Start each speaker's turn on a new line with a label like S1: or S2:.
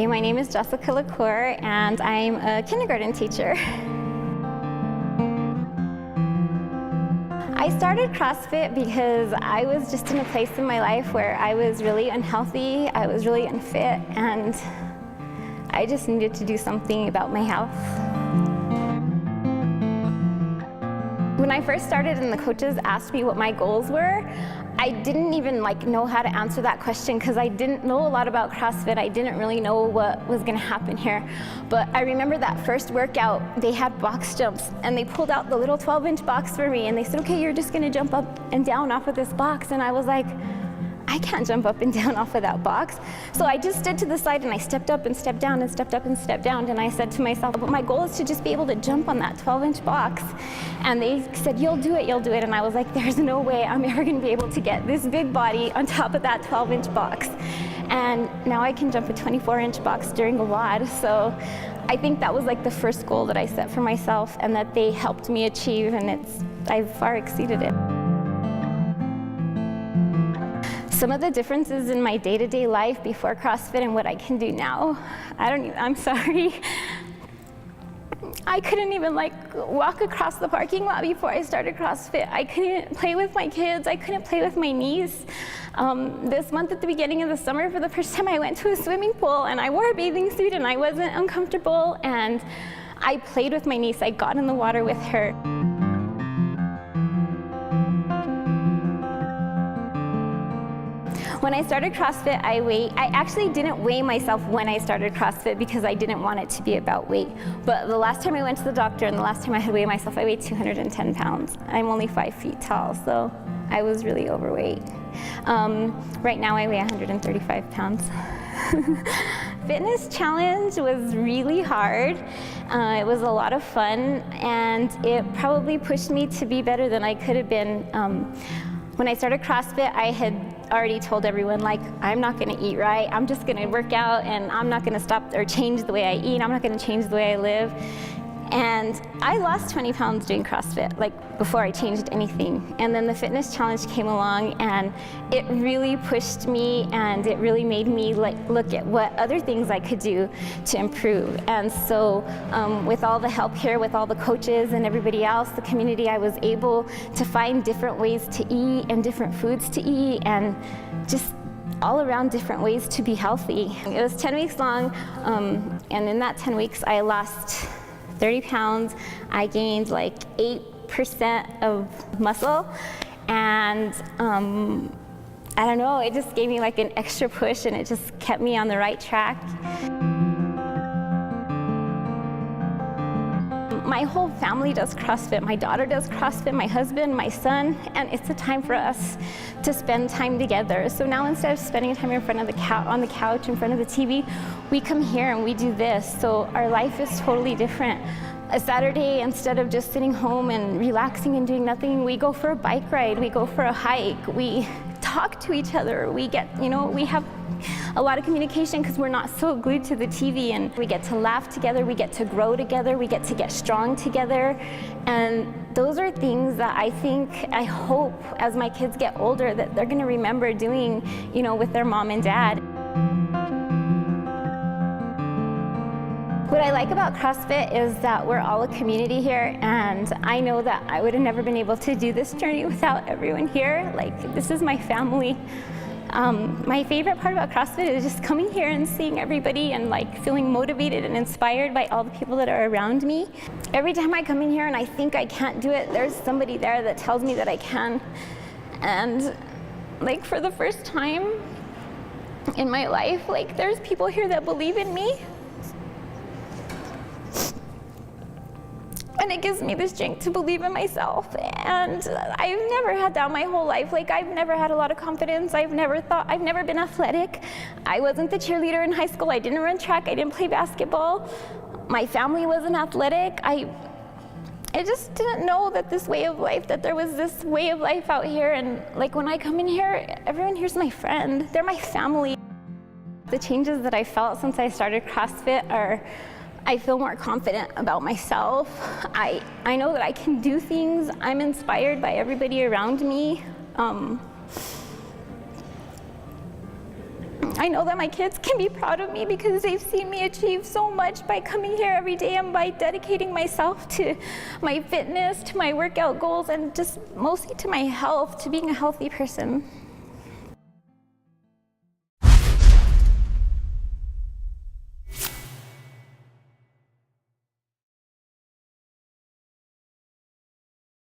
S1: My name is LaCour, and I'm a kindergarten teacher. I started CrossFit because I was just in a place in my life where I was really unhealthy, I was really unfit, and I just needed to do something about my health. When I first started and the coaches asked me what my goals were, I didn't even know how to answer that question because I didn't know a lot about CrossFit. I didn't really know what was going to happen here. But I remember that first workout, they had box jumps and they pulled out the little 12-inch box for me and they said, okay, you're just going to jump up and down off of this box. And I was like, I can't jump up and down off of that box. So I just stood to the side and I stepped up and stepped down and stepped up and stepped down. And I said to myself, but my goal is to just be able to jump on that 12-inch box. And they said, you'll do it, you'll do it. And I was like, there's no way I'm ever going to be able to get this big body on top of that 12-inch box. And now I can jump a 24-inch box during a WOD. So I think that was the first goal that I set for myself and that they helped me achieve, and I've far exceeded it. Some of the differences in my day-to-day life before CrossFit and what I can do now, I'm sorry. I couldn't even walk across the parking lot before I started CrossFit. I couldn't play with my kids. I couldn't play with my niece. This month at the beginning of the summer, for the first time I went to a swimming pool and I wore a bathing suit and I wasn't uncomfortable, and I played with my niece. I got in the water with her. When I started CrossFit, I actually didn't weigh myself when I started CrossFit because I didn't want it to be about weight. But the last time I went to the doctor and the last time I had weighed myself, I weighed 210 pounds. I'm only 5 feet tall, so I was really overweight. Right now I weigh 135 pounds. Fitness challenge was really hard. It was a lot of fun, and it probably pushed me to be better than I could have been. When I started CrossFit, I had already told everyone, I'm not going to eat right. I'm just going to work out, and I'm not going to stop or change the way I eat. I'm not going to change the way I live. And I lost 20 pounds doing CrossFit, before I changed anything. And then the fitness challenge came along, and it really pushed me, and it really made me look at what other things I could do to improve. And so with all the help here, with all the coaches and everybody else, the community, I was able to find different ways to eat and different foods to eat, and just all around different ways to be healthy. It was 10 weeks long, and in that 10 weeks, I lost 30 pounds. I gained 8% of muscle, and I don't know, it just gave me an extra push, and it just kept me on the right track. My whole family does CrossFit. My daughter does CrossFit, my husband, my son, and it's a time for us to spend time together. So now instead of spending time in front of on the couch in front of the TV, we come here and we do this. So our life is totally different. A Saturday, instead of just sitting home and relaxing and doing nothing, we go for a bike ride, we go for a hike, we talk to each other, we have a lot of communication because we're not so glued to the TV, and we get to laugh together, we get to grow together, we get to get strong together. And those are things that I hope as my kids get older that they're gonna remember doing, with their mom and dad. What I like about CrossFit is that we're all a community here, and I know that I would have never been able to do this journey without everyone here. This is my family. My favorite part about CrossFit is just coming here and seeing everybody and feeling motivated and inspired by all the people that are around me. Every time I come in here and I think I can't do it, there's somebody there that tells me that I can. And for the first time in my life, there's people here that believe in me. And it gives me the strength to believe in myself. And I've never had that my whole life. I've never had a lot of confidence. I've never been athletic. I wasn't the cheerleader in high school. I didn't run track. I didn't play basketball. My family wasn't athletic. I just didn't know that there was this way of life out here. And when I come in here, everyone here's my friend. They're my family. The changes that I felt since I started CrossFit are, I feel more confident about myself. I know that I can do things. I'm inspired by everybody around me. I know that my kids can be proud of me because they've seen me achieve so much by coming here every day and by dedicating myself to my fitness, to my workout goals, and just mostly to my health, to being a healthy person.